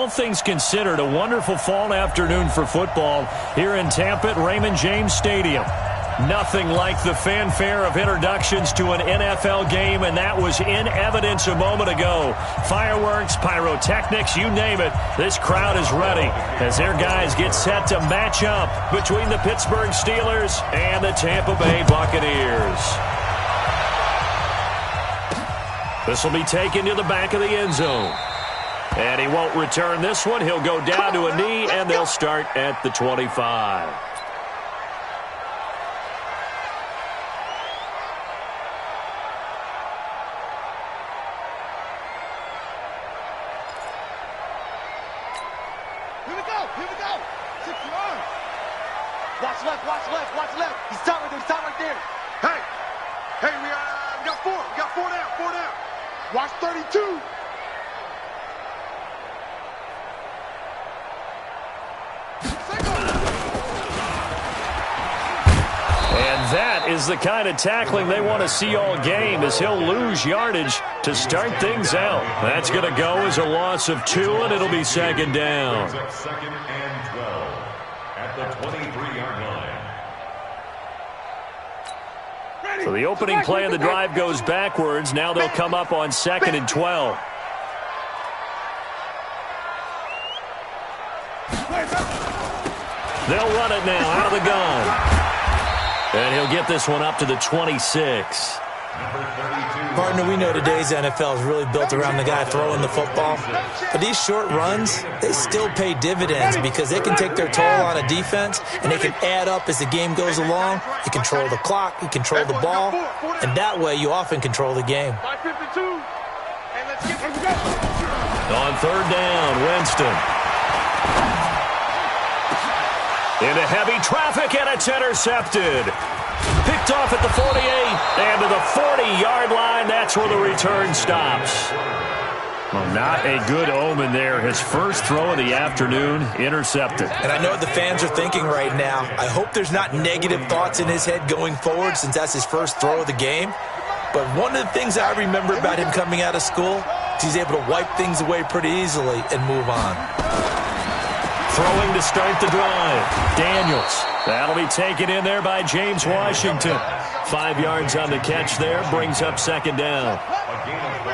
all things considered, a wonderful fall afternoon for football here in Tampa at Raymond James Stadium. Nothing like the fanfare of introductions to an NFL game, and that was in evidence a moment ago. Fireworks, pyrotechnics, you name it. This crowd is ready as their guys get set to match up between the Pittsburgh Steelers and the Tampa Bay Buccaneers. This will be taken to the back of the end zone. And he won't return this one. He'll go down to a knee, and they'll start at the 25. Watch left. He's top right there. Hey, we got four. We got four down. Watch 32. And that is the kind of tackling they want to see all game, as he'll lose yardage to start things out. That's going to go as a loss of 2, and it'll be second down. Second and 12 at the 23-yard line. So the opening play of the drive goes backwards. Now they'll come up on 2nd and 12. They'll run it now out of the gun. And he'll get this one up to the 26. Partner, we know today's NFL is really built around the guy throwing the football. But these short runs, they still pay dividends because they can take their toll on a defense, and they can add up as the game goes along. You control the clock, you control the ball, and that way you often control the game. On 3rd down, Winston. Into heavy traffic, and it's intercepted. Picked off at the 48, and to the 40-yard line. That's where the return stops. Well, not a good omen there. His first throw of the afternoon intercepted. And I know what the fans are thinking right now. I hope there's not negative thoughts in his head going forward since that's his first throw of the game. But one of the things I remember about him coming out of school is he's able to wipe things away pretty easily and move on. Throwing to start the drive. Daniels. That'll be taken in there by James Washington. 5 yards on the catch there. Brings up second down.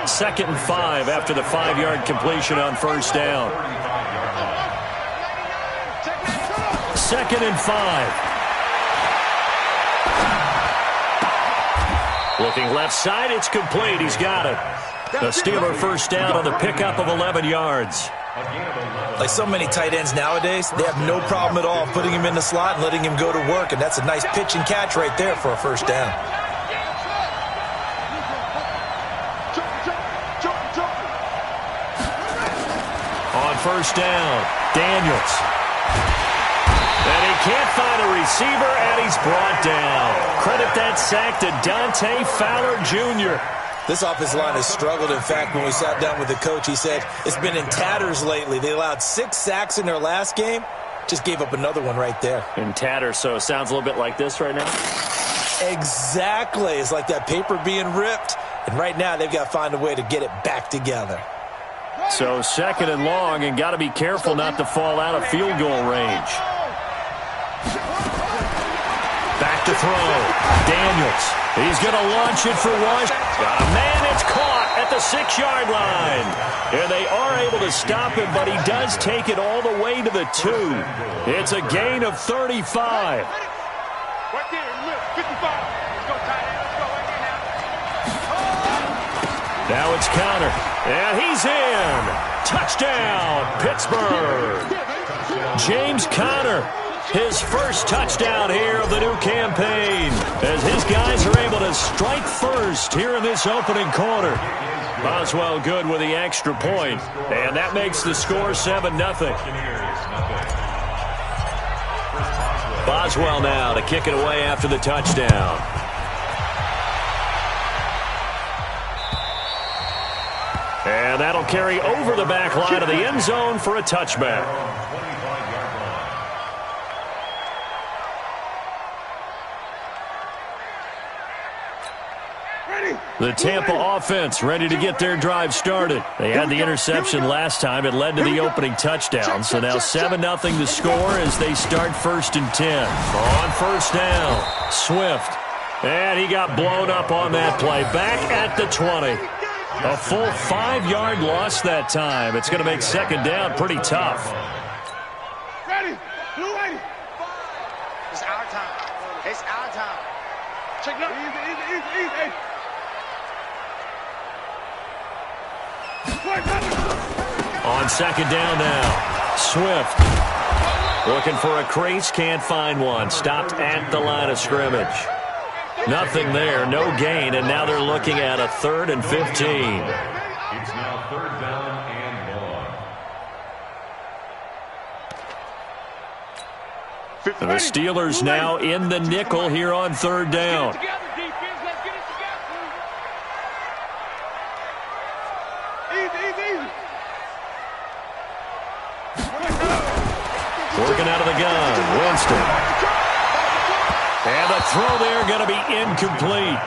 2nd and 5 after the 5-yard completion on first down. 2nd and 5. Looking left side. It's complete. He's got it. The Steeler first down on the pickup of 11 yards. Like so many tight ends nowadays, they have no problem at all putting him in the slot and letting him go to work, and that's a nice pitch and catch right there for a first down. On first down, Daniels. And he can't find a receiver, and he's brought down. Credit that sack to Dante Fowler Jr. This offensive line has struggled. In fact, when we sat down with the coach, he said it's been in tatters lately. They allowed 6 sacks in their last game. Just gave up another one right there. In tatters, so it sounds a little bit like this right now? Exactly. It's like that paper being ripped. And right now, they've got to find a way to get it back together. So 2nd and long, and got to be careful not to fall out of field goal range. Back to throw. Daniels. He's going to launch it for Washington. Got a man. It's caught at the 6-yard line. And they are able to stop him, but he does take it all the way to the 2. It's a gain of 35. Right there, 55. Let's go, tight end. Let's go right there now. Now it's Conner. And he's in. Touchdown, Pittsburgh. James Conner. His first touchdown here of the new campaign, as his guys are able to strike first here in this opening quarter. Boswell good with the extra point, and that makes the score 7-0. Boswell now to kick it away after the touchdown. And that'll carry over the back line of the end zone for a touchback. Ready? The Tampa offense ready to get their drive started. They had the interception last time. It led to the opening touchdown. So now 7-0 the score as they start 1st and 10. On first down, Swift. And he got blown up on that play. Back at the 20. A full 5-yard loss that time. It's going to make 2nd down pretty tough. Ready. Blue ready. It's our time. It's our time. Check it out. Easy. On 2nd down now, Swift looking for a crease, can't find one. Stopped at the line of scrimmage. Nothing there, no gain, and now they're looking at a 3rd and 15. It's now 3rd down and 1. The Steelers now in the nickel here on 3rd down. Working out of the gun, Winston. And the throw there going to be incomplete.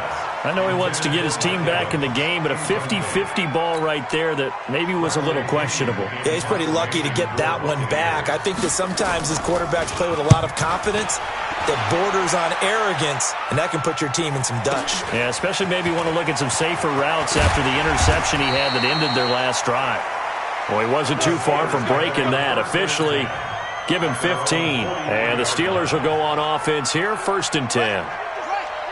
I know he wants to get his team back in the game, but a 50-50 ball right there that maybe was a little questionable. Yeah, he's pretty lucky to get that one back. I think that sometimes his quarterbacks play with a lot of confidence that borders on arrogance, and that can put your team in some Dutch. Yeah, especially maybe want to look at some safer routes after the interception he had that ended their last drive. Well, he wasn't too far from breaking that. Officially, give him 15. And the Steelers will go on offense here, 1st and 10.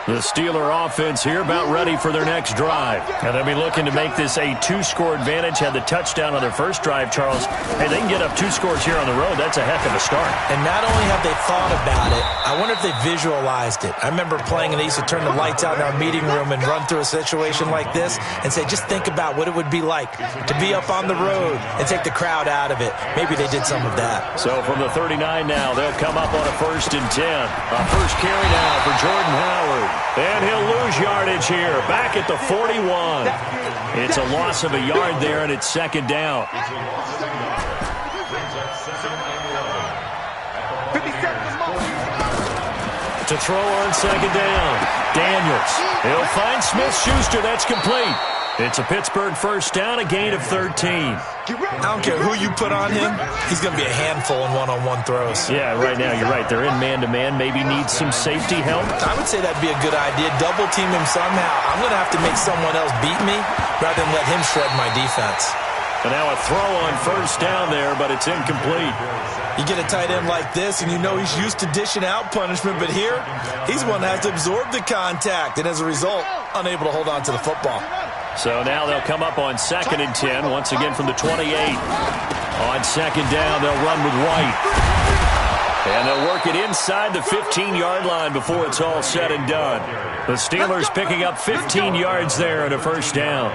The Steeler offense here about ready for their next drive. And they'll be looking to make this a 2-score advantage. Had the touchdown on their first drive, Charles. Hey, they can get up 2 scores here on the road. That's a heck of a start. And not only have they thought about it, I wonder if they visualized it. I remember playing and they used to turn the lights out in our meeting room and run through a situation like this and say, just think about what it would be like to be up on the road and take the crowd out of it. Maybe they did some of that. So from the 39 now, they'll come up on a 1st and 10. A first carry now for Jordan Howard. And he'll lose yardage here, back at the 41. It's a loss of a yard there, and it's 2nd down. To throw on 2nd down, Daniels. He'll find Smith-Schuster. That's complete. It's a Pittsburgh first down, a gain of 13. I don't care who you put on him, he's going to be a handful in one-on-one throws. Yeah, right now you're right. They're in man-to-man. Maybe need some safety help. I would say that'd be a good idea. Double team him somehow. I'm going to have to make someone else beat me rather than let him shred my defense. And now a throw on first down there, but it's incomplete. You get a tight end like this, and you know he's used to dishing out punishment, but here, he's one that has to absorb the contact, and as a result, unable to hold on to the football. So now they'll come up on 2nd and 10, once again from the 28. On 2nd down, they'll run with White. And they'll work it inside the 15-yard line before it's all said and done. The Steelers picking up 15 yards there and a first down.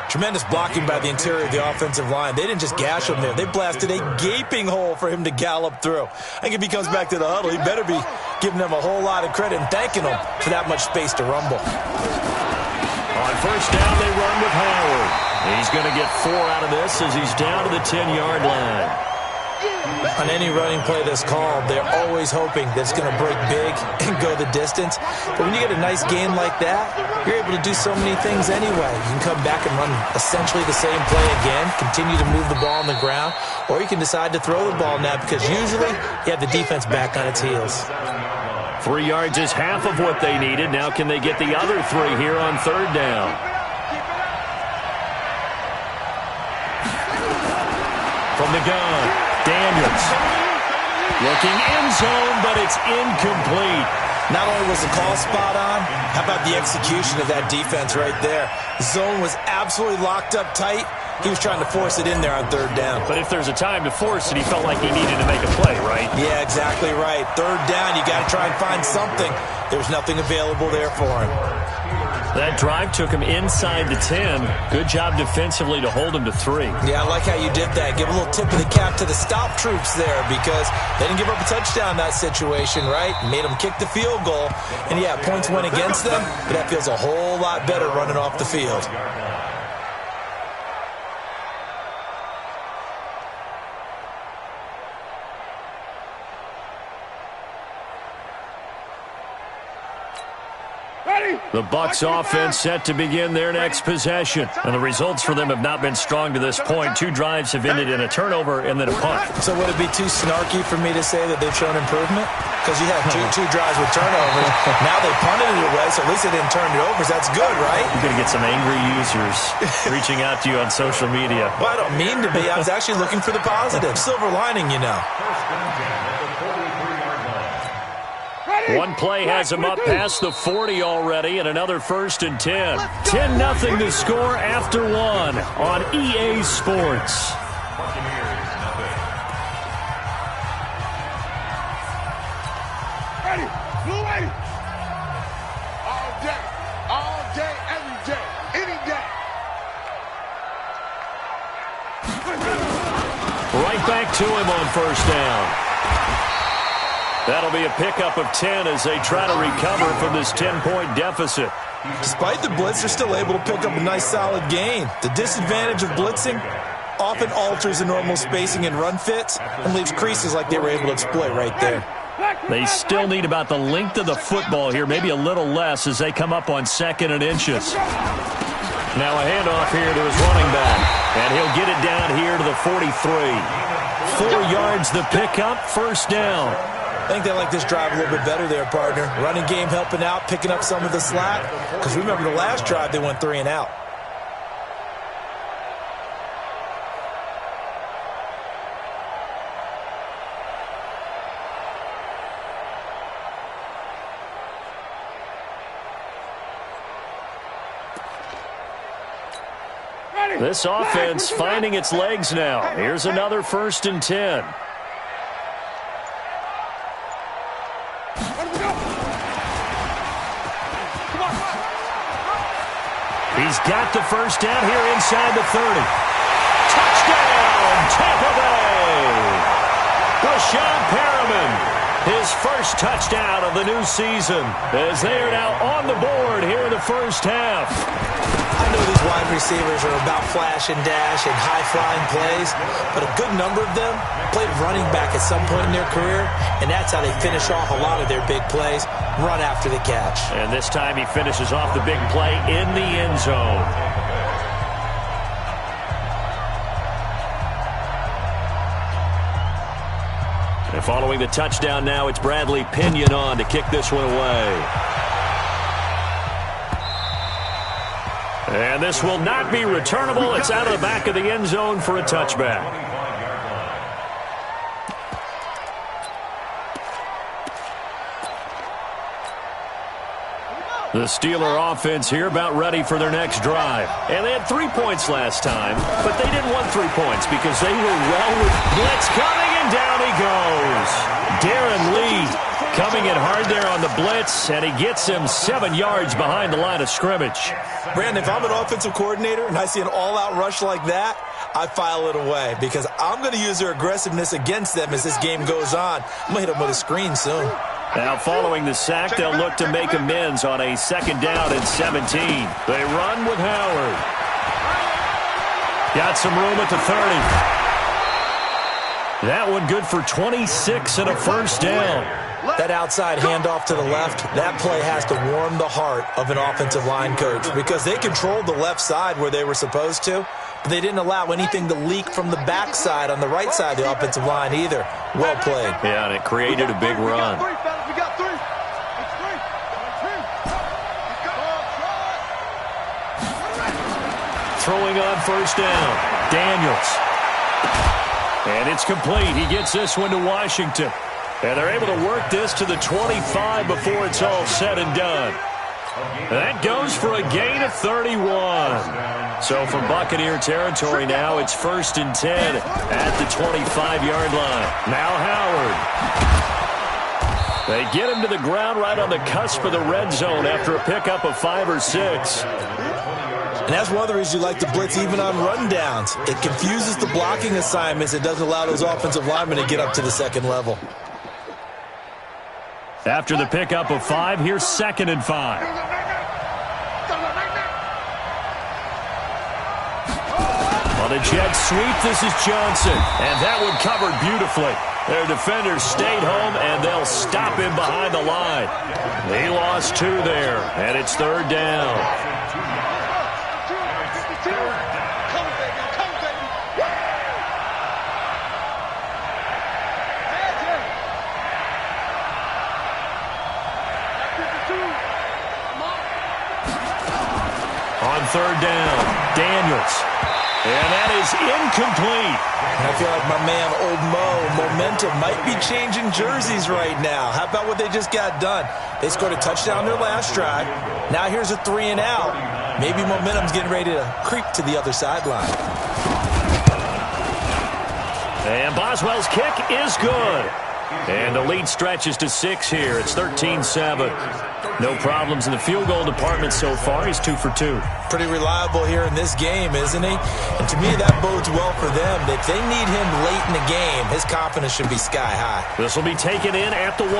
Tremendous blocking by the interior of the offensive line. They didn't just gash him there. They blasted a gaping hole for him to gallop through. I think if he comes back to the huddle, he better be giving them a whole lot of credit and thanking them for that much space to rumble. On first down, they run with Howard. He's going to get 4 out of this as he's down to the 10-yard line. On any running play that's called, they're always hoping that it's going to break big and go the distance. But when you get a nice game like that, you're able to do so many things anyway. You can come back and run essentially the same play again, continue to move the ball on the ground, or you can decide to throw the ball now because usually you have the defense back on its heels. 3 yards is half of what they needed. Now can they get the other 3 here on 3rd down? From the gun, Daniels. Looking end zone, but it's incomplete. Not only was the call spot on, how about the execution of that defense right there? The zone was absolutely locked up tight. He was trying to force it in there on 3rd down. But if there's a time to force it, he felt like he needed to make a play, right? Yeah, exactly right. 3rd down, you got to try and find something. There's nothing available there for him. That drive took him inside the 10. Good job defensively to hold him to 3. Yeah, I like how you did that. Give a little tip of the cap to the stop troops there because they didn't give up a touchdown in that situation, right? Made them kick the field goal. And, yeah, points went against them, but that feels a whole lot better running off the field. The Bucs offense set to begin their next possession. And the results for them have not been strong to this point. 2 drives have ended in a turnover and then a punt. So would it be too snarky for me to say that they've shown improvement? Because you had two drives with turnovers. Now they punted it away, so at least they didn't turn it over. So that's good, right? You're going to get some angry users reaching out to you on social media. Well, I don't mean to be. I was actually looking for the positive. Silver lining, you know. One play has him up past the 40 already, and another 1st and 10. 10-0 to score after 1 on EA Sports. Ready, blue ready. All day, every day, any day. Right back to him on 1st down. That'll be a pickup of 10 as they try to recover from this 10-point deficit. Despite the blitz, they're still able to pick up a nice solid gain. The disadvantage of blitzing often alters the normal spacing and run fits and leaves creases like they were able to exploit right there. They still need about the length of the football here, maybe a little less as they come up on 2nd and inches. Now a handoff here to his running back, and he'll get it down here to the 43. 4 yards the pickup, 1st down. I think they like this drive a little bit better there, partner. Running game helping out, picking up some of the slack. Because remember the last drive, they went 3 and out. This offense finding its legs now. Here's another 1st and 10. He's got the 1st down here inside the 30. Touchdown, Tampa Bay! Brashad Perriman, his 1st touchdown of the new season, as they are now on the board here in the 1st half. I know these wide receivers are about flash and dash and high-flying plays, but a good number of them played running back at some point in their career, and that's how they finish off a lot of their big plays, run after the catch. And this time he finishes off the big play in the end zone. And following the touchdown now, it's Bradley Pinion on to kick this one away. And this will not be returnable. It's out of the back of the end zone for a touchback. The Steeler offense here about ready for their next drive. And they had 3 points last time, but they didn't want 3 points because they were well with blitz coming, and down he goes. Darren Lee coming in hard there on the blitz, and he gets him 7 yards behind the line of scrimmage. Brandon, if I'm an offensive coordinator and I see an all-out rush like that, I file it away because I'm going to use their aggressiveness against them as this game goes on. I'm going to hit them with a screen soon. Now following the sack, they'll look to make amends on a 2nd down and 17. They run with Howard. Got some room at the 30. That one good for 26 and a 1st down. That outside handoff to the left, that play has to warm the heart of an offensive line coach because they controlled the left side where they were supposed to, but they didn't allow anything to leak from the backside on the right side of the offensive line either. Well played. Yeah, and it created a big run. Throwing on 1st down, Daniels. And it's complete. He gets this one to Washington. And they're able to work this to the 25 before it's all said and done. That goes for a gain of 31. So from Buccaneer territory now, it's 1st and 10 at the 25-yard line. Now Howard. They get him to the ground right on the cusp of the red zone after a pickup of 5 or 6. And that's one of the reasons you like to blitz even on rundowns. It confuses the blocking assignments. It doesn't allow those offensive linemen to get up to the 2nd level. After the pickup of 5, here's 2nd and 5. On a jet sweep, this is Johnson. And that one covered beautifully. Their defenders stayed home, and they'll stop him behind the line. He lost 2 there, and it's 3rd down. On 3rd down, Daniels. And that is incomplete. I feel like my man, Old Mo, momentum might be changing jerseys right now. How about what they just got done? They scored a touchdown their last drive. Now here's a 3 and out. Maybe momentum's getting ready to creep to the other sideline. And Boswell's kick is good. And the lead stretches to 6 here. It's 13-7. No problems in the field goal department so far. He's 2 for 2. Pretty reliable here in this game, isn't he? And to me, that bodes well for them. If they need him late in the game, his confidence should be sky high. This will be taken in at the 1.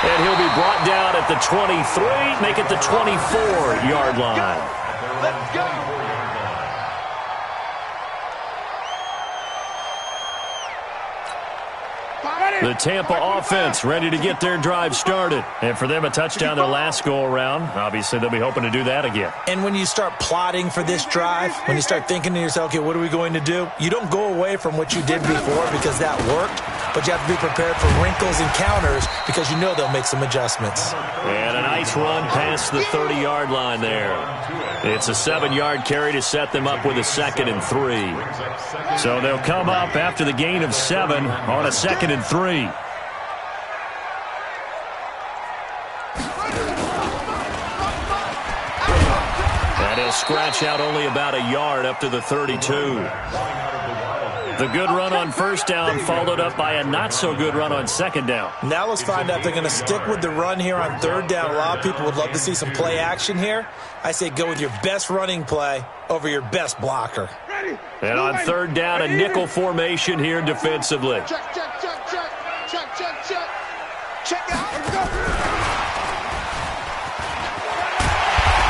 And he'll be brought down at the 23, make it the 24-yard line. Let's go. The Tampa offense ready to get their drive started. And for them, a touchdown their last go-around. Obviously, they'll be hoping to do that again. And when you start plotting for this drive, when you start thinking to yourself, okay, what are we going to do? You don't go away from what you did before because that worked, but you have to be prepared for wrinkles and counters because you know they'll make some adjustments. And a nice run past the 30-yard line there. It's a 7-yard carry to set them up with a 2nd and 3. So they'll come up after the gain of 7 on a 2nd and 3. And he'll scratch out only about a yard up to the 32. The good run on 1st down followed up by a not-so-good run on 2nd down. Now let's find out if they're going to stick with the run here on 3rd down. A lot of people would love to see some play action here. I say go with your best running play over your best blocker. And on 3rd down, a nickel formation here defensively. Check, check, check, check. Check, check, check. Check out.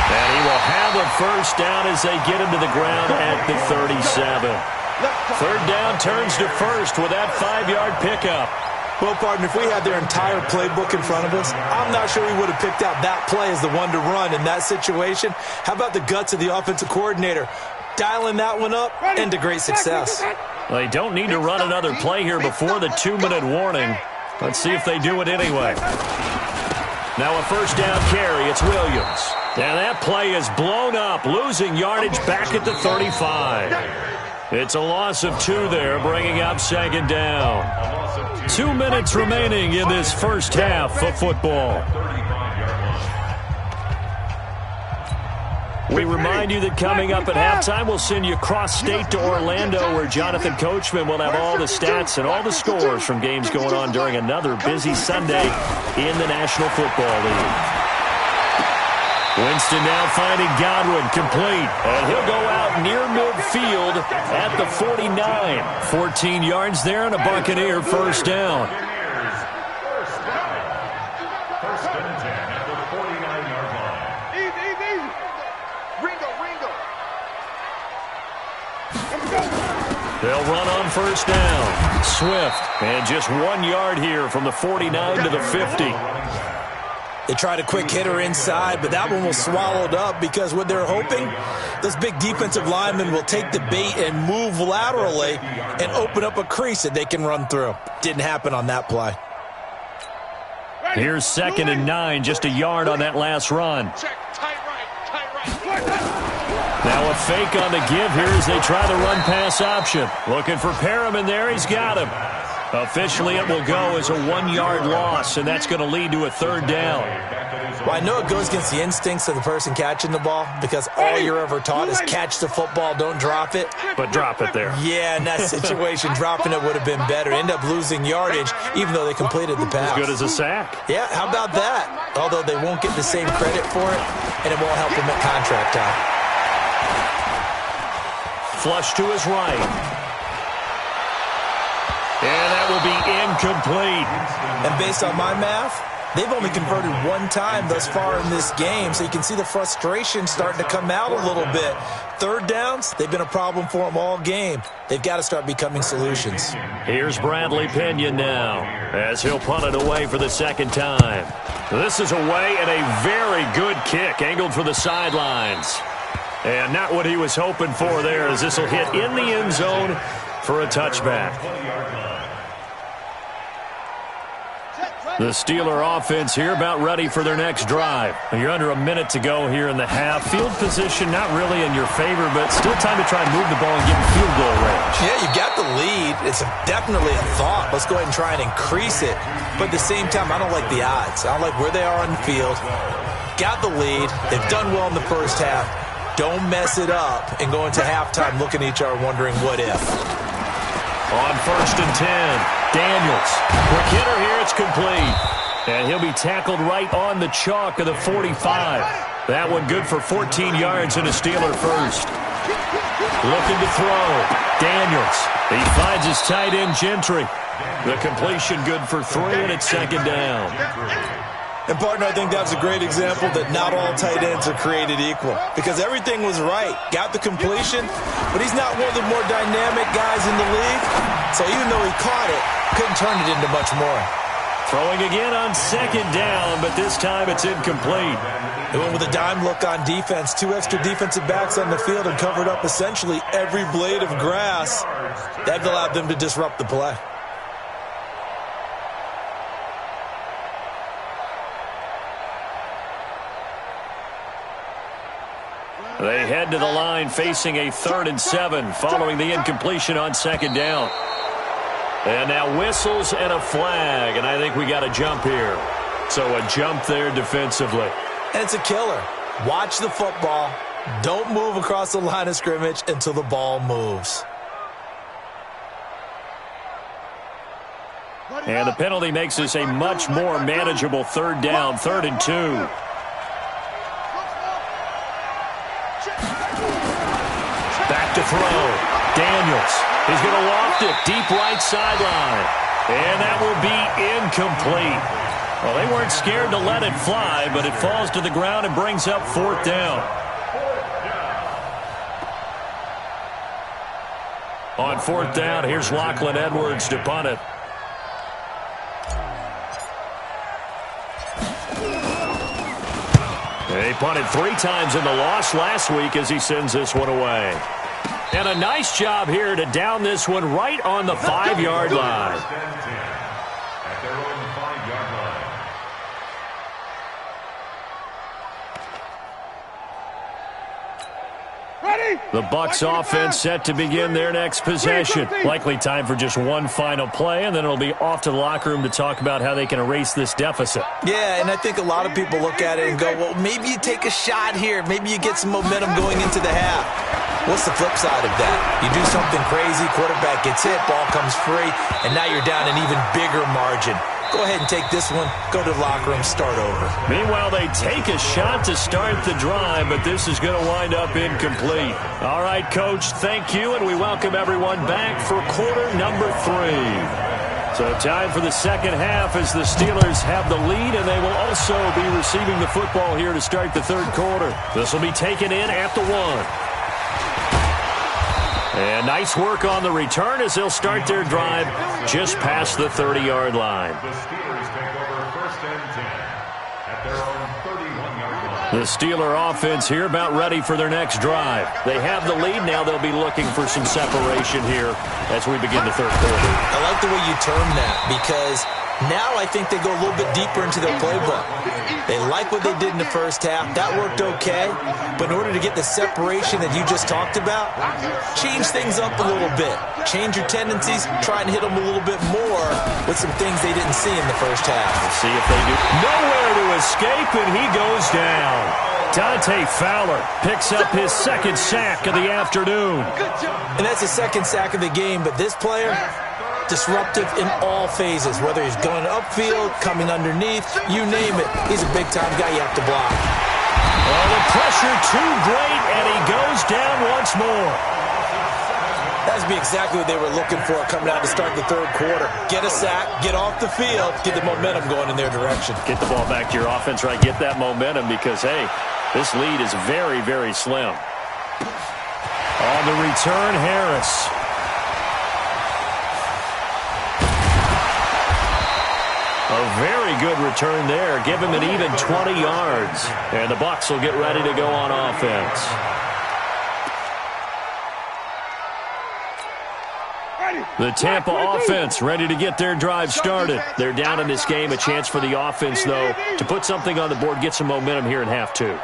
And he will have a 1st down as they get him to the ground at the 37. 3rd down turns to 1st with that 5-yard pickup. Well, partner, if we had their entire playbook in front of us, I'm not sure we would have picked out that play as the one to run in that situation. How about the guts of the offensive coordinator? Dialing that one up into great success. Well, they don't need to run another play here before the 2-minute warning. Let's see if they do it anyway. Now a 1st down carry. It's Williams. And that play is blown up, losing yardage back at the 35. It's a loss of 2 there, bringing up 2nd down. 2 minutes remaining in this first half of football. We remind you that coming up at halftime, we'll send you cross-state to Orlando, where Jonathan Coachman will have all the stats and all the scores from games going on during another busy Sunday in the National Football League. Winston now finding Godwin complete, and he'll go out near midfield at the 49. 14 yards there and a Buccaneer 1st down. They'll run on 1st down. Swift, and just 1 yard here from the 49 to the 50. They tried a quick hitter inside, but that one was swallowed up because what they're hoping, those big defensive linemen will take the bait and move laterally and open up a crease that they can run through. Didn't happen on that play. Here's 2nd and 9, just a yard on that last run. Check, tight right, tight right. Now a fake on the give here as they try the run-pass option. Looking for Perriman there. He's got him. Officially, it will go as a 1-yard loss, and that's going to lead to a 3rd down. Well, I know it goes against the instincts of the person catching the ball because all you're ever taught is catch the football, don't drop it. But drop it there. Yeah, in that situation, dropping it would have been better. End up losing yardage, even though they completed the pass. As good as a sack. Yeah, how about that? Although they won't get the same credit for it, and it won't help them at contract time. Flush to his right. And that will be incomplete. And based on my math, they've only converted 1 time thus far in this game, so you can see the frustration starting to come out a little bit. third downs, they've been a problem for them all game. They've got to start becoming solutions. Here's Bradley Pinion now as he'll punt it away for the second time. This is away and a very good kick angled for the sidelines. And not what he was hoping for there, as this will hit in the end zone for a touchback. The Steeler offense here about ready for their next drive. You're under a minute to go here in the half. Field position not really in your favor, but still time to try and move the ball and get in field goal range. Yeah, you got the lead. It's definitely a thought. Let's go ahead and try and increase it. But at the same time, I don't like the odds. I don't like where they are on the field. Got the lead. They've done well in the first half. Don't mess it up and go into halftime looking at each other wondering what if. On 1st and 10, Daniels. Quick hitter here, it's complete. And he'll be tackled right on the chalk of the 45. That one good for 14 yards and a Steeler first. Looking to throw. Daniels. He finds his tight end, Gentry. The completion good for 3, and it's second down. And, partner, I think that's a great example that not all tight ends are created equal. Because everything was right. Got the completion, but he's not one of the more dynamic guys in the league. So even though he caught it, couldn't turn it into much more. Throwing again on second down, but this time it's incomplete. They went with a dime look on defense. 2 extra defensive backs on the field and covered up essentially every blade of grass. That allowed them to disrupt the play. They head to the line facing a 3rd and 7 following the incompletion on second down. And now whistles and a flag, and I think we got a jump here. So a jump there defensively. And it's a killer. Watch the football. Don't move across the line of scrimmage until the ball moves. And the penalty makes this a much more manageable 3rd down, 3rd and 2. Back to throw. Daniels. He's going to loft it deep right sideline. And that will be incomplete. Well, they weren't scared to let it fly, but it falls to the ground and brings up 4th down. On 4th down, here's Lachlan Edwards to punt it. He punted 3 times in the loss last week as he sends this one away. And a nice job here to down this one right on the 5-yard line. At their own 5-yard line. The Bucs offense set to begin their next possession. Likely time for just one final play, and then it'll be off to the locker room to talk about how they can erase this deficit. Yeah, and I think a lot of people look at it and go, well, maybe you take a shot here. Maybe you get some momentum going into the half. What's the flip side of that? You do something crazy, quarterback gets hit, ball comes free, and now you're down an even bigger margin. Go ahead and take this one, go to the locker room, start over. Meanwhile, they take a shot to start the drive, but this is going to wind up incomplete. All right, Coach, thank you, and we welcome everyone back for quarter number 3. So time for the second half as the Steelers have the lead, and they will also be receiving the football here to start the 3rd quarter. This will be taken in at the 1. And nice work on the return as they'll start their drive just past the 30-yard line. The Steelers take over 1st and 10 at their own 31-yard line. The Steeler offense here about ready for their next drive. They have the lead. Now they'll be looking for some separation here as we begin the 3rd quarter. I like the way you term that because now I think they go a little bit deeper into their playbook. They like what they did in the first half. That worked okay. But in order to get the separation that you just talked about, change things up a little bit. Change your tendencies. Try and hit them a little bit more with some things they didn't see in the first half. We'll see if they do. Nowhere to escape, and he goes down. Dante Fowler picks up his 2nd sack of the afternoon. And that's the 2nd sack of the game, but this player, disruptive in all phases, whether he's going upfield, coming underneath, you name it. He's a big-time guy you have to block. Oh, the pressure too great, and he goes down once more. That would be exactly what they were looking for coming out to start the 3rd quarter. Get a sack, get off the field, get the momentum going in their direction. Get the ball back to your offense, right? Get that momentum because, hey, this lead is very, very slim. On the return, Harris. A very good return there. Give him an even 20 yards. And the Bucs will get ready to go on offense. The Tampa offense ready to get their drive started. They're down in this game. A chance for the offense, though, to put something on the board, get some momentum here in half two.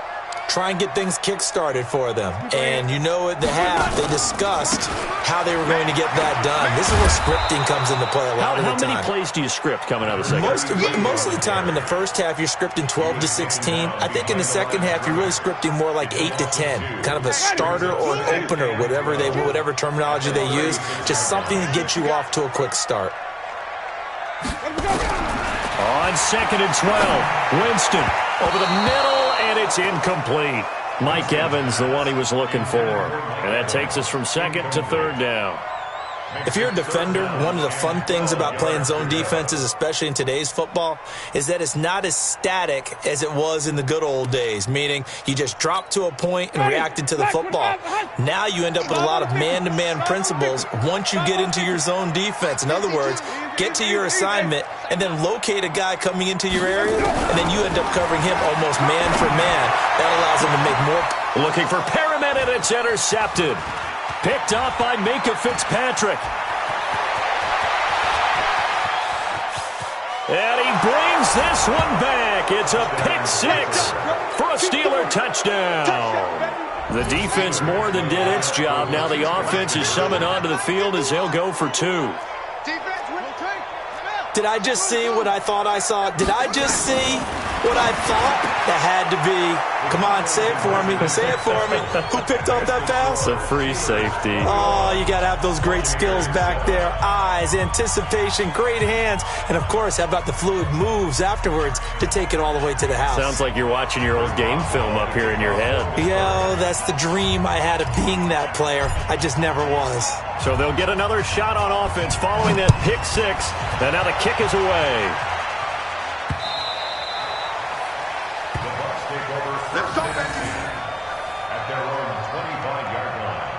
Try and get things kick-started for them. And you know at the half, they discussed how they were going to get that done. This is where scripting comes into play a lot of the time. How many plays do you script coming out of the second? Most of the time in the first half, you're scripting 12 to 16. I think in the second half, you're really scripting more like 8 to 10. Kind of a starter or an opener, whatever terminology they use. Just something to get you off to a quick start. On 2nd and 12, Winston over the middle, and it's incomplete. Mike Evans, the one he was looking for. And that takes us from 2nd to 3rd down. If you're a defender, one of the fun things about playing zone defenses, especially in today's football, is that it's not as static as it was in the good old days, meaning you just dropped to a point and reacted to the football. Now you end up with a lot of man-to-man principles once you get into your zone defense. In other words, get to your assignment and then locate a guy coming into your area, and then you end up covering him almost man for man. That allows him to make more. Looking for Perriman, and it's intercepted. Picked up by Minkah Fitzpatrick. And he brings this one back. It's a pick six for a Steeler touchdown. The defense more than did its job. Now the offense is summoned onto the field as they'll go for two. Did I just see what I thought I saw? Did I just see what I thought? That had to be. Come on, say it for me. Say it for me. Who picked off that pass? It's a free safety. Oh, you got to have those great skills back there. Eyes, anticipation, great hands. And, of course, how about the fluid moves afterwards to take it all the way to the house? Sounds like you're watching your old game film up here in your head. Yeah, that's the dream I had of being that player. I just never was. So they'll get another shot on offense following that pick six. And now the kick is away. The Bucs take over first and 10 at their own 25-yard line.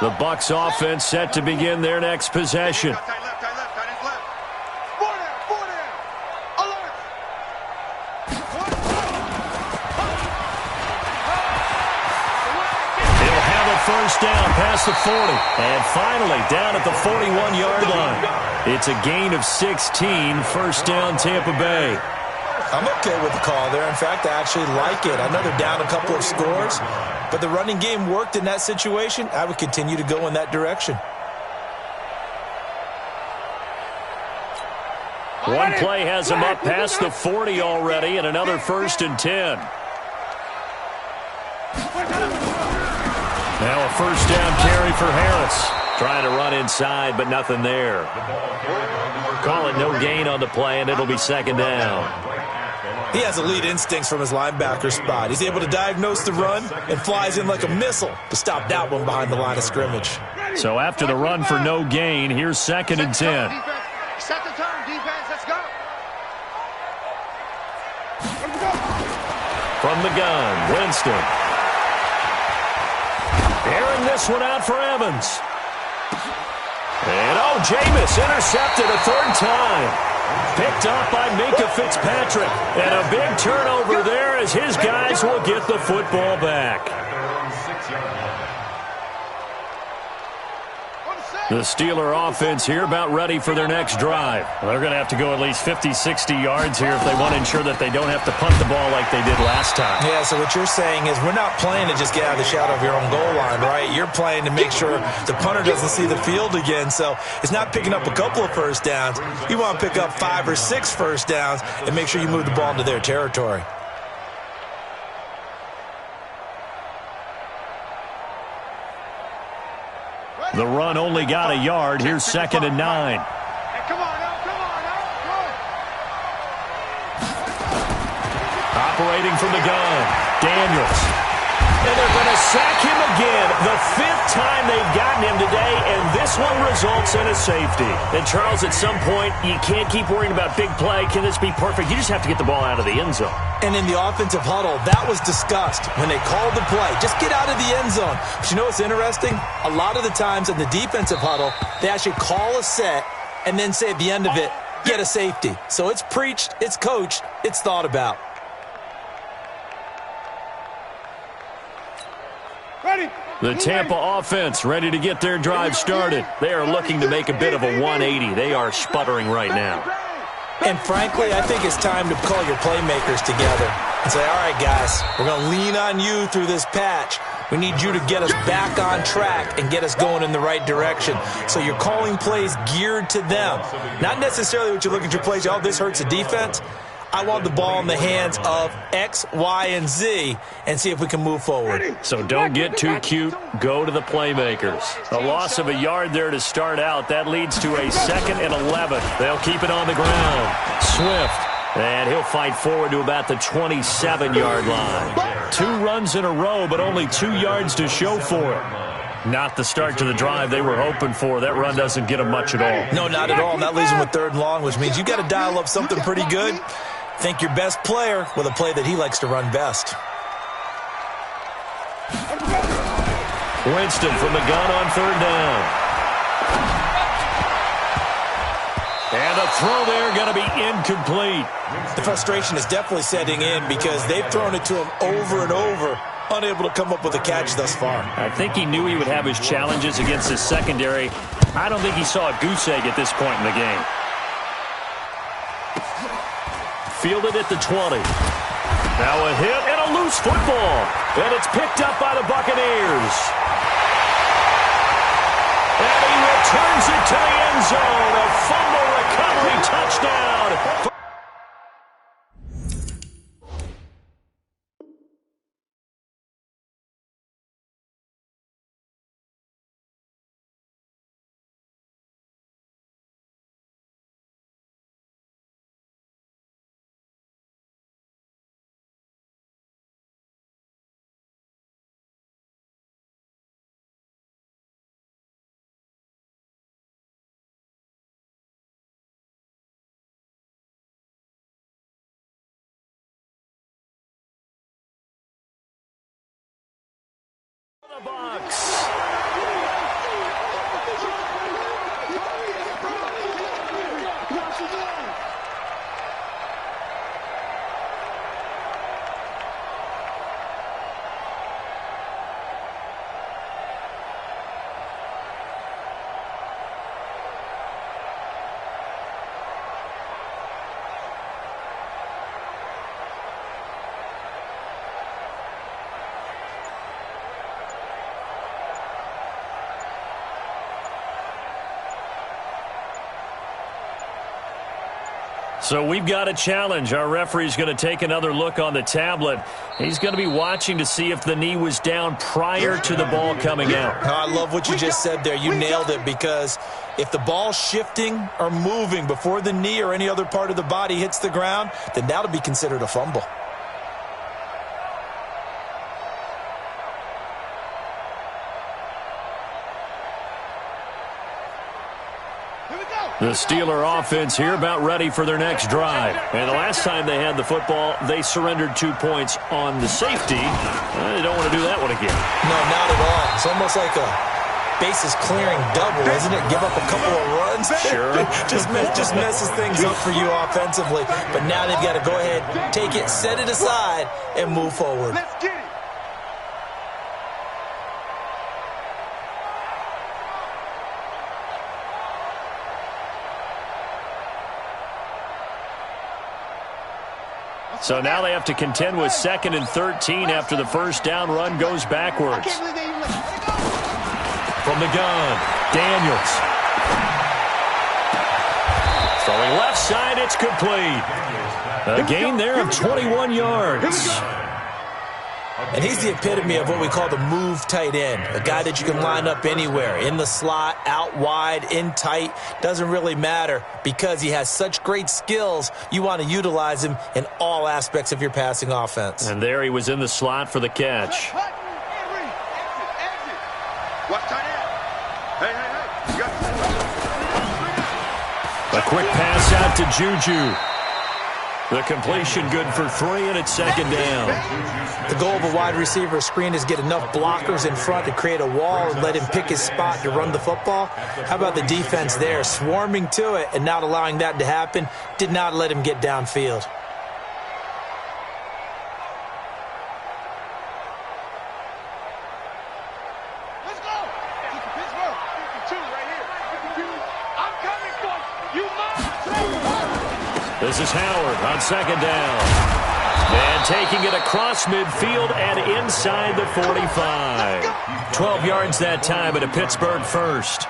The Bucs offense set to begin their next possession. First down past the 40. And finally down at the 41-yard line. It's a gain of 16. First down, Tampa Bay. I'm okay with the call there. In fact, I actually like it. I know they're down a couple of scores, but the running game worked in that situation. I would continue to go in that direction. One play has him up past the 40 already, and another 1st and 10. Now a first down carry for Harris. Trying to run inside, but nothing there. Call it no gain on the play, and it'll be 2nd down. He has elite instincts from his linebacker spot. He's able to diagnose the run and flies in like a missile to stop that one behind the line of scrimmage. So after the run for no gain, here's 2nd and 10. Set the turn, defense, let's go. From the gun, Winston. Airing this one out for Evans. And, Jameis intercepted a 3rd time. Picked up by Minkah Fitzpatrick. And a big turnover there as his guys will get the football back. The Steeler offense here about ready for their next drive. They're going to have to go at least 50, 60 yards here if they want to ensure that they don't have to punt the ball like they did last time. Yeah, so what you're saying is we're not playing to just get out of the shadow of your own goal line, right? You're playing to make sure the punter doesn't see the field again. So it's not picking up a couple of first downs. You want to pick up 5 or 6 first downs and make sure you move the ball into their territory. The run only got a yard. Here's 2nd and 9. Hey, come on now, come on now. Operating from the gun, Daniels. And they're going to sack him again. The 5th time they've gotten him today, and this one results in a safety. And, Charles, at some point, you can't keep worrying about big play. Can this be perfect? You just have to get the ball out of the end zone. And in the offensive huddle, that was discussed when they called the play. Just get out of the end zone. But you know what's interesting? A lot of the times in the defensive huddle, they actually call a set and then say at the end of it, get a safety. So it's preached, it's coached, it's thought about. The Tampa offense ready to get their drive started. They are looking to make a bit of a 180. They are sputtering right now. And frankly, I think it's time to call your playmakers together and say, all right, guys, we're going to lean on you through this patch. We need you to get us back on track and get us going in the right direction. So you're calling plays geared to them. Not necessarily what you look at your plays, oh, this hurts the defense. I want the ball in the hands of X, Y, and Z and see if we can move forward. So don't get too cute. Go to the playmakers. A loss of a yard there to start out. That leads to a 2nd and 11. They'll keep it on the ground. Swift. And he'll fight forward to about the 27-yard line. 2 runs in a row, but only 2 yards to show for it. Not the start to the drive they were hoping for. That run doesn't get them much at all. No, not at all. And that leaves them with 3rd and long, which means you got to dial up something pretty good. Think your best player with a play that he likes to run best. Winston from the gun on 3rd down. And a throw there going to be incomplete. The frustration is definitely setting in because they've thrown it to him over and over, unable to come up with a catch thus far. I think he knew he would have his challenges against his secondary. I don't think he saw a goose egg at this point in the game. Fielded at the 20. Now a hit and a loose football. And it's picked up by the Buccaneers. And he returns it to the end zone. A fumble recovery touchdown. The Bucs. So we've got a challenge. Our referee's going to take another look on the tablet. He's going to be watching to see if the knee was down prior to the ball coming out. I love what you just said there. You nailed it, because if the ball's shifting or moving before the knee or any other part of the body hits the ground, then that'll be considered a fumble. The Steeler offense here about ready for their next drive. And the last time they had the football, they surrendered 2 points on the safety. They don't want to do that one again. No, not at all. It's almost like a bases clearing double, isn't it? Give up a couple of runs. Sure. just messes things up for you offensively. But now they've got to go ahead, take it, set it aside, and move forward. Let's get it. So now they have to contend with 2nd and 13 after the first down run goes backwards. From the gun, Daniels. Throwing left side, it's complete. A gain there of 21 yards. And he's the epitome of what we call the move tight end, a guy that you can line up anywhere, in the slot, out wide, in tight, doesn't really matter, because he has such great skills. You want to utilize him in all aspects of your passing offense. And there he was in the slot for the catch. Watch tight end. Hey. You got A quick pass out to Juju. The completion good for 3, and it's second down. The goal of a wide receiver screen is get enough blockers in front to create a wall and let him pick his spot to run the football. How about the defense there, swarming to it and not allowing that to happen? Did not let him get downfield. Let's go. Pittsburgh. 52 right here. 52. I'm coming for you. This is Howard on second down. And taking it across midfield and inside the 45. 12 yards that time at a Pittsburgh first.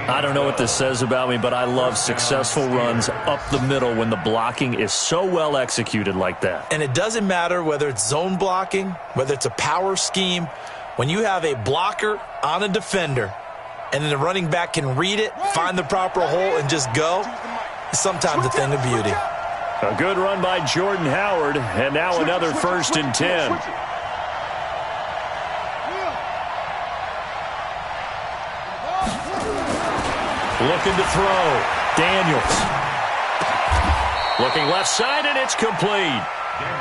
I don't know what this says about me, but I love successful runs up the middle when the blocking is so well executed like that. And it doesn't matter whether it's zone blocking, whether it's a power scheme. When you have a blocker on a defender and then the running back can read it, find the proper hole, and just go, it's sometimes a thing of beauty. A good run by Jordan Howard, and now another 1st and 10. Looking to throw. Daniels. Looking left side, and it's complete.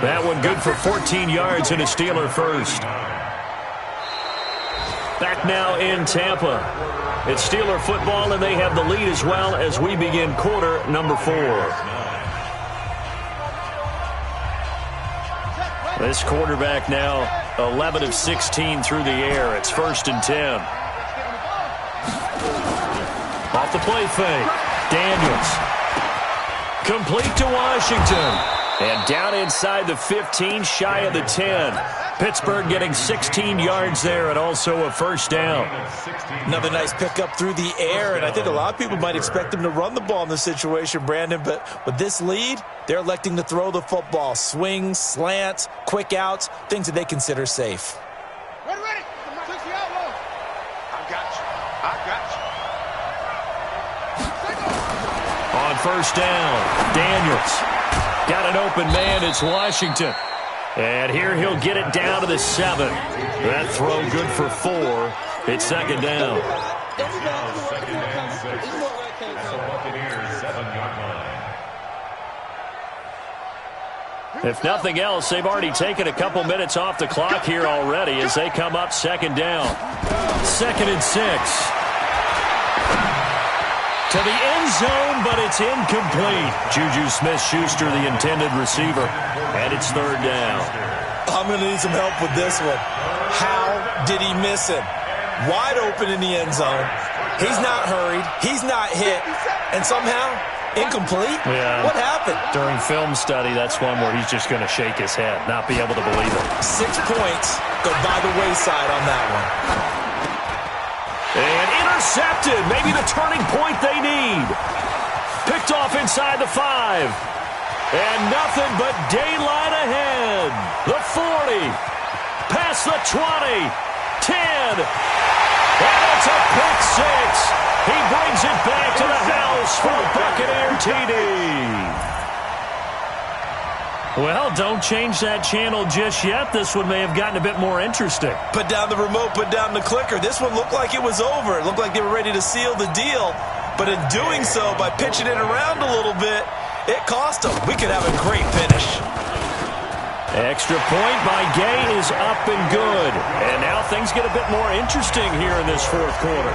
That one good for 14 yards and a Steeler first. Back now in Tampa. It's Steeler football, and they have the lead as well as we begin quarter number 4. This quarterback now 11 of 16 through the air. It's 1st and 10. Off the play fake. Daniels. Complete to Washington. And down inside the 15, shy of the 10. Pittsburgh getting 16 yards there and also a 1st down. Another nice pickup through the air, and I think a lot of people might expect them to run the ball in this situation, Brandon, but with this lead, they're electing to throw the football. Swings, slants, quick outs, things that they consider safe. Ready. Take the outlaw. I got you. On 1st down, Daniels. Got an open man. It's Washington. And here he'll get it down to the 7. That throw good for 4. It's 2nd down. Second and 6. That's the Buccaneers' 7-yard line. If nothing else, they've already taken a couple minutes off the clock here already as they come up 2nd down. 2nd and 6. To the end zone, but it's incomplete. Juju Smith-Schuster, the intended receiver, and it's 3rd down. I'm going to need some help with this one. How did he miss him? Wide open in the end zone. He's not hurried. He's not hit. And somehow, incomplete? Yeah. What happened? During film study, that's one where he's just going to shake his head, not be able to believe it. 6 points go by the wayside on that one. And intercepted. Maybe the turning point they need. Picked off inside the 5. And nothing but daylight ahead. The 40. Past the 20. 10. And it's a pick 6. He brings it back to the house for a Buccaneer TD. Well, don't change that channel just yet. This one may have gotten a bit more interesting. Put down the remote, put down the clicker. This one looked like it was over. It looked like they were ready to seal the deal. But in doing so, by pitching it around a little bit, it cost them. We could have a great finish. Extra point by Gay is up and good. And now things get a bit more interesting here in this 4th quarter.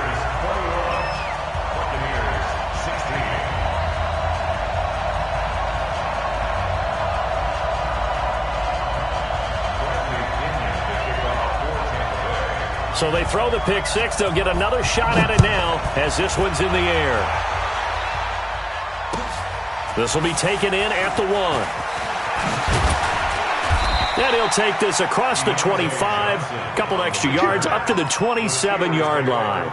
So they throw the pick 6. They'll get another shot at it now as this one's in the air. This will be taken in at the 1. And he'll take this across the 25. A couple extra yards up to the 27-yard line.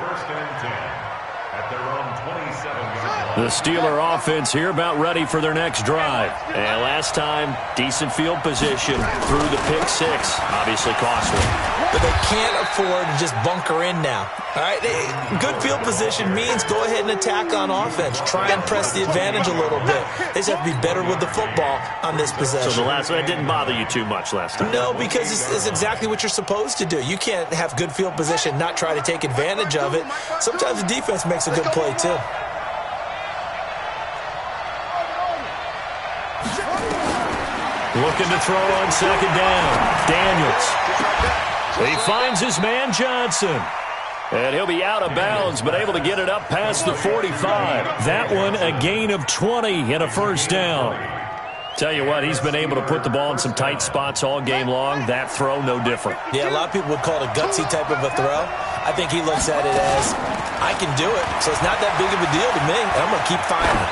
The Steeler offense here about ready for their next drive. And last time, decent field position through the pick 6. Obviously costly. but they can't afford to just bunker in now. All right, good field position means go ahead and attack on offense. Try and press the advantage a little bit. They just have to be better with the football on this possession. So the last one, that didn't bother you too much last time? No, because it's exactly what you're supposed to do. You can't have good field position, not try to take advantage of it. Sometimes the defense makes a good play, too. Looking to throw on second down. Daniels. He finds his man Johnson. And he'll be out of bounds, but able to get it up past the 45. That one a gain of 20 and a first down. Tell you what, he's been able to put the ball in some tight spots all game long. That throw, no different. Yeah, a lot of people would call it a gutsy type of a throw. I think he looks at it as, I can do it, so it's not that big of a deal to me. I'm going to keep firing.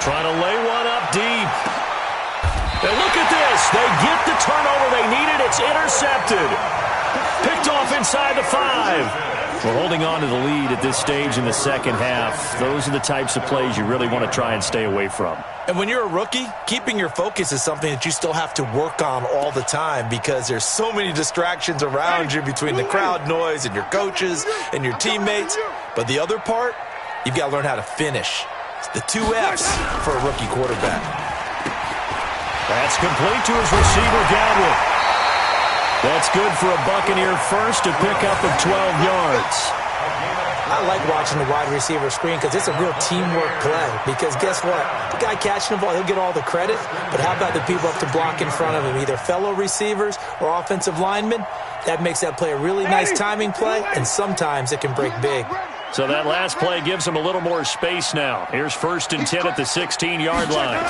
Trying to lay one up deep. And look at this. They get the turnover they needed. It's intercepted. Picked off inside the 5. We're holding on to the lead at this stage in the second half. Those are the types of plays you really want to try and stay away from. And when you're a rookie, keeping your focus is something that you still have to work on all the time because there's so many distractions around you between the crowd noise and your coaches and your teammates. But the other part, you've got to learn how to finish. It's the 2 F's for a rookie quarterback. That's complete to his receiver, Godwin. That's good for a Buccaneer first, a pickup of 12 yards. I like watching the wide receiver screen because it's a real teamwork play. Because guess what? The guy catching the ball, he'll get all the credit. But how about the people up to block in front of him, either fellow receivers or offensive linemen? That makes that play a really nice timing play, and sometimes it can break big. So that last play gives him a little more space now. Here's 1st and 10 at the 16-yard line.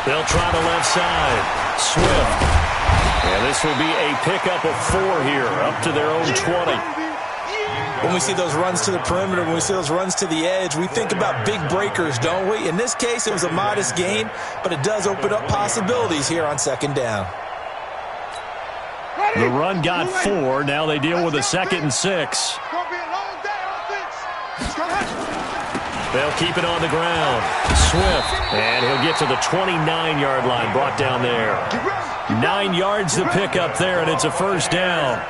They'll try the left side. Swift. And this will be a pickup of 4 here, up to their own 20. When we see those runs to the perimeter, when we see those runs to the edge, we think about big breakers, don't we? In this case, it was a modest gain, but it does open up possibilities here on second down. The run got 4. Now they deal with a 2nd and 6. They'll keep it on the ground. Swift. And he'll get to the 29-yard line, brought down there. 9 yards to pick up there, and it's a first down.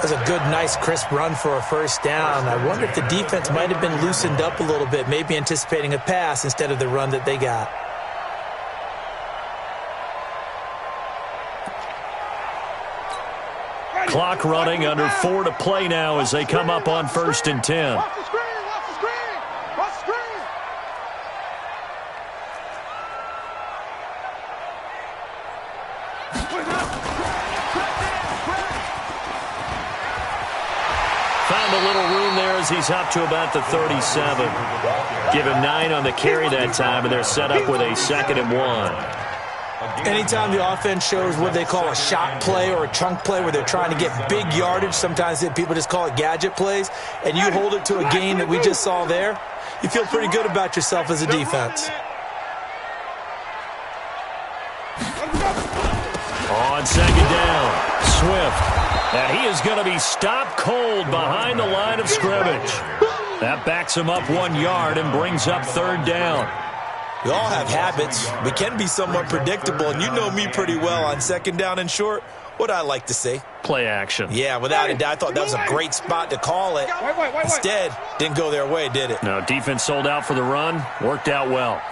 That's a good, nice, crisp run for a first down. I wonder if the defense might have been loosened up a little bit, maybe anticipating a pass instead of the run that they got. Clock running, under 4 to play now as they come up on 1st and 10. Watch the screen, watch the screen, watch the screen. Found a little room there as he's up to about the 37. Give him 9 on the carry that time, and they're set up with a 2nd and 1. Anytime the offense shows what they call a shot play or a chunk play where they're trying to get big yardage, sometimes people just call it gadget plays, and you hold it to a gain that we just saw there, you feel pretty good about yourself as a defense. On second down, Swift. And he is going to be stopped cold behind the line of scrimmage. That backs him up 1 yard and brings up 3rd down. We all have habits. We can be somewhat predictable, and you know me pretty well on 2nd down and short. What I like to say? Play action. Yeah, without a doubt. I thought that was a great spot to call it. Instead, didn't go their way, did it? No, defense sold out for the run. Worked out well.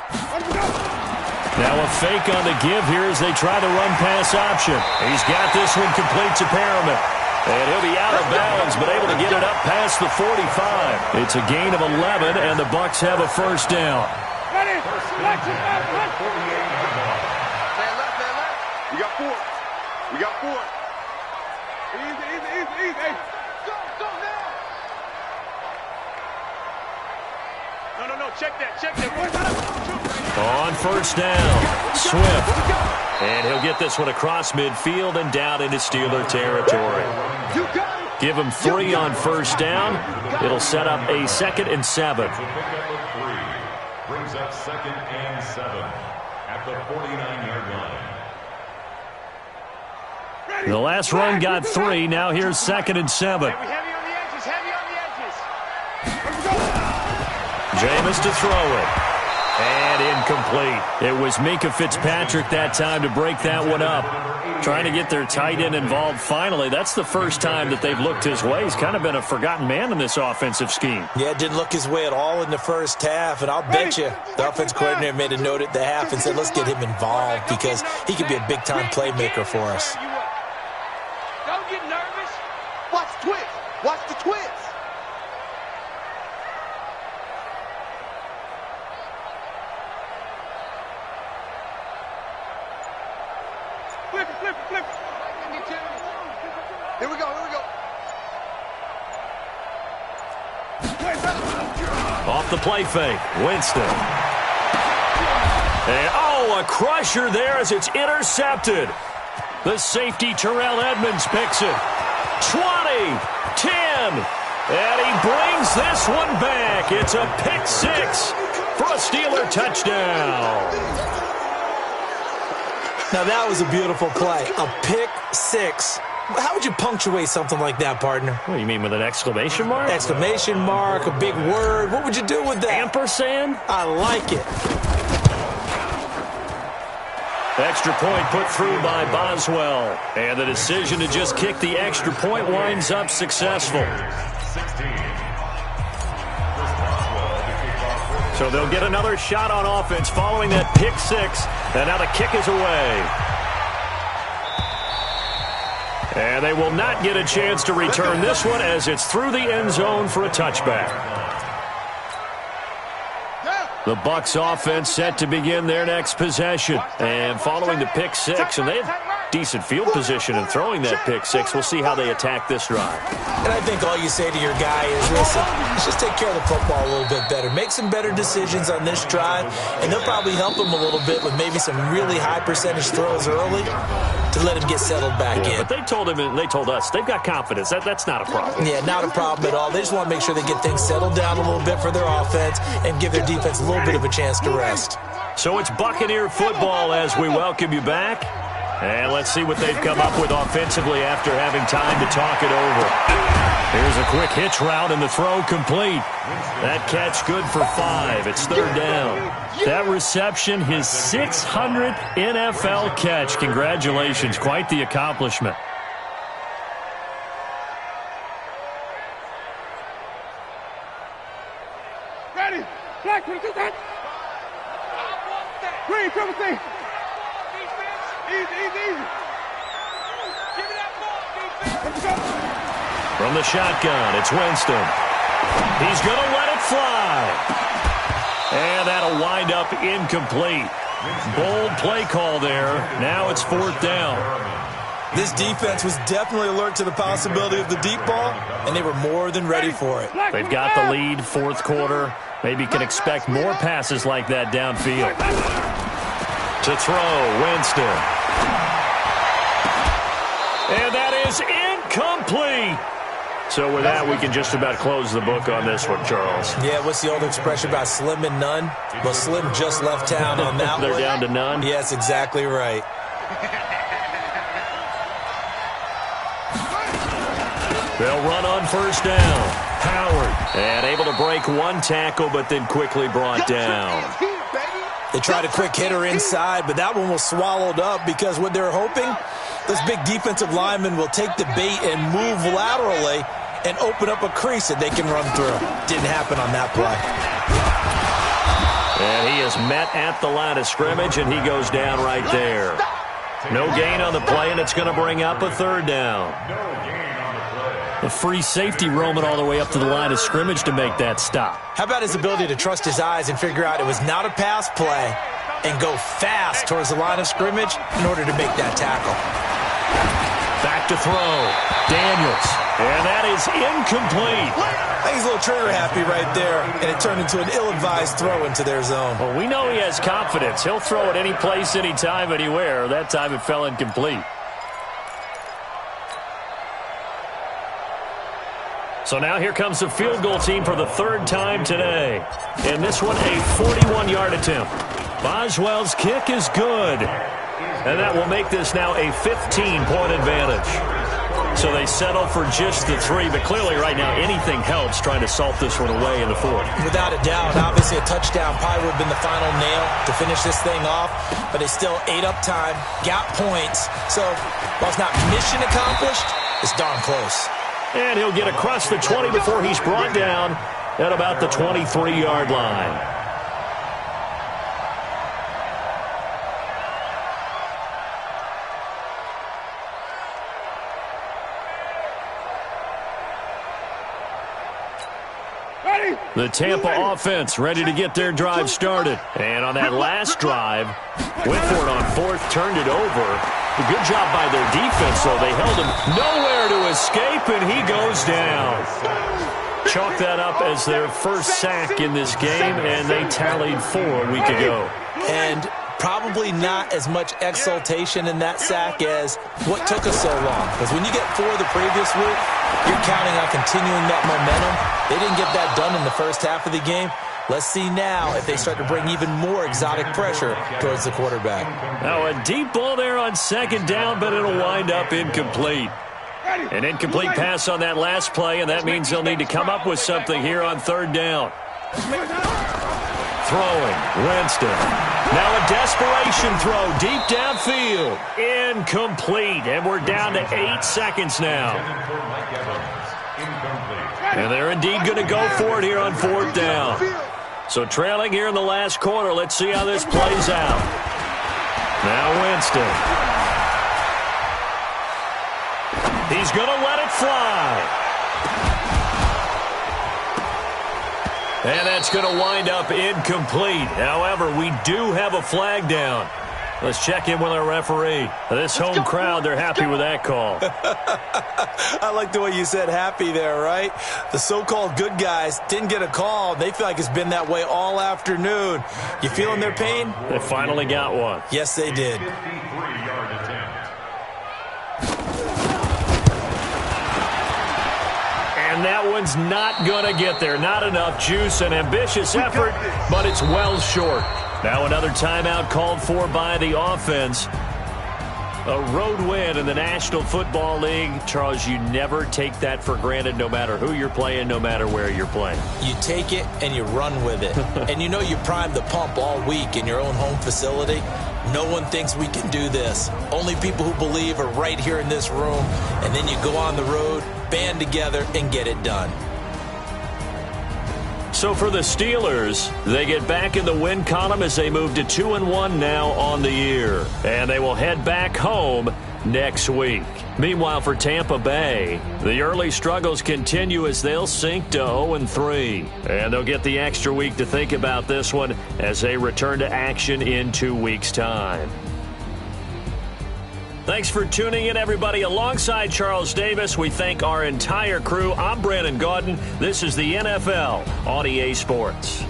Now a fake on the give here as they try the run-pass option. He's got this one complete to Perriman. And he'll be out of bounds, but able to get it up past the 45. It's a gain of 11, and the Bucs have a first down. Ready? We got 4. We got 4. Easy. Hey. Go now. No. Check that. On first down, Swift. And he'll get this one across midfield and down into Steeler territory. Give him 3 on first down. It'll set up a 2nd and 7. Brings up 2nd and 7 at the 49-yard line. The last run got 3. Now here's 2nd and 7. Heavy on the edges. Jameis to throw it. And incomplete. It was Minkah Fitzpatrick that time to break that one up. Trying to get their tight end involved finally. That's the first time that they've looked his way. He's kind of been a forgotten man in this offensive scheme. Yeah, didn't look his way at all in the first half. And I'll bet you the offense coordinator made a note at the half and said, let's get him involved because he could be a big-time playmaker for us. Don't get nervous. Watch twist. Watch the twist. Flip it, flip it, flip it. Here we go, here we go. Off the play fake, Winston. And, a crusher there as it's intercepted. The safety, Terrell Edmonds, picks it. 20, 10, and he brings this one back. It's a pick six for a Steeler touchdown. Now, that was a beautiful play. A pick six. How would you punctuate something like that, partner? What do you mean, with an exclamation mark? Exclamation mark, a big word. What would you do with that? Ampersand? I like it. Extra point put through by Boswell. And the decision to just kick the extra point winds up successful. 16. So they'll get another shot on offense following that pick six. And now the kick is away. And they will not get a chance to return this one as it's through the end zone for a touchback. The Bucs offense set to begin their next possession. And following the pick six, and they have decent field position in throwing that pick six. We'll see how they attack this drive. And I think all you say to your guy is, listen, let's just take care of the football a little bit better. Make some better decisions on this drive, and they'll probably help him a little bit with maybe some really high percentage throws early to let him get settled back in. But they told him, and they told us, they've got confidence. That's not a problem. Yeah, not a problem at all. They just want to make sure they get things settled down a little bit for their offense and give their defense a little bit of a chance to rest. So it's Buccaneer football as we welcome you back. And let's see what they've come up with offensively after having time to talk it over. Here's a quick hitch route and the throw complete. That catch good for 5. It's third down. That reception, his 600th NFL catch. Congratulations. Quite the accomplishment. Ready. Black, what is that? Green, triple C. Easy, easy, easy. Give me that ball, defense. Let's go. From the shotgun, it's Winston. He's going to let it fly. And that'll wind up incomplete. Bold play call there. Now it's fourth down. This defense was definitely alert to the possibility of the deep ball, and they were more than ready for it. They've got the lead, fourth quarter. Maybe can expect more passes like that downfield. To throw, Winston. And that is incomplete. So with that, we can just about close the book on this one, Charles. Yeah, what's the old expression about slim and none? Well, Slim just left town on that one. They're down to none? Yes, exactly right. They'll run on first down. Howard. And able to break one tackle, but then quickly brought down. They tried a quick hitter inside, but that one was swallowed up because what they're hoping, this big defensive lineman will take the bait and move laterally and open up a crease that they can run through. Didn't happen on that play. And he is met at the line of scrimmage, and he goes down right there. No gain on the play, and it's going to bring up a third down. The free safety roaming all the way up to the line of scrimmage to make that stop. How about his ability to trust his eyes and figure out it was not a pass play and go fast towards the line of scrimmage in order to make that tackle. Back to throw. Daniels. And that is incomplete. I think he's a little trigger happy right there, and it turned into an ill-advised throw into their zone. Well, we know he has confidence. He'll throw it any place, anytime, anywhere. That time it fell incomplete. So now here comes the field goal team for the third time today. And this one, a 41-yard attempt. Boswell's kick is good. And that will make this now a 15-point advantage. So they settle for just the 3, but clearly right now anything helps trying to salt this one away in the 4th. Without a doubt, obviously a touchdown probably would have been the final nail to finish this thing off, but they still ate up time, got points. So while it's not mission accomplished, it's darn close. And he'll get across the 20 before he's brought down at about the 23-yard line. The Tampa offense ready to get their drive started. And on that last drive, Whitford on 4th turned it over. A good job by their defense, though. They held him nowhere to escape, and he goes down. Chalk that up as their first sack in this game, and they tallied 4 a week ago. And probably not as much exultation in that sack as what took us so long. Because when you get 4 the previous week, you're counting on continuing that momentum. They didn't get that done in the first half of the game. Let's see now if they start to bring even more exotic pressure towards the quarterback. Now a deep ball there on 2nd down, but it'll wind up incomplete. An incomplete pass on that last play, and that means they'll need to come up with something here on 3rd down. Throwing, Winston. Now a desperation throw deep downfield. Incomplete, and we're down to 8 seconds now. And they're indeed going to go for it here on 4th down. So trailing here in the last quarter. Let's see how this plays out. Now Winston. He's going to let it fly. And that's going to wind up incomplete. However, we do have a flag down. Let's check in with our referee. This home crowd, they're happy with that call. I like the way you said happy there, right? The so-called good guys didn't get a call. They feel like it's been that way all afternoon. You feeling their pain? They finally got one. Yes, they did. 53-yard attempt. And that one's not going to get there. Not enough juice, an ambitious effort, but it's well short. Now another timeout called for by the offense. A road win in the National Football League. Charles, you never take that for granted no matter who you're playing, no matter where you're playing. You take it and you run with it. And you know you primed the pump all week in your own home facility. No one thinks we can do this. Only people who believe are right here in this room. And then you go on the road, band together, and get it done. So for the Steelers, they get back in the win column as they move to 2-1 now on the year. And they will head back home next week. Meanwhile, for Tampa Bay, the early struggles continue as they'll sink to 0-3. And they'll get the extra week to think about this one as they return to action in 2 weeks' time. Thanks for tuning in, everybody. Alongside Charles Davis, we thank our entire crew. I'm Brandon Gaudin. This is the NFL on EA Sports.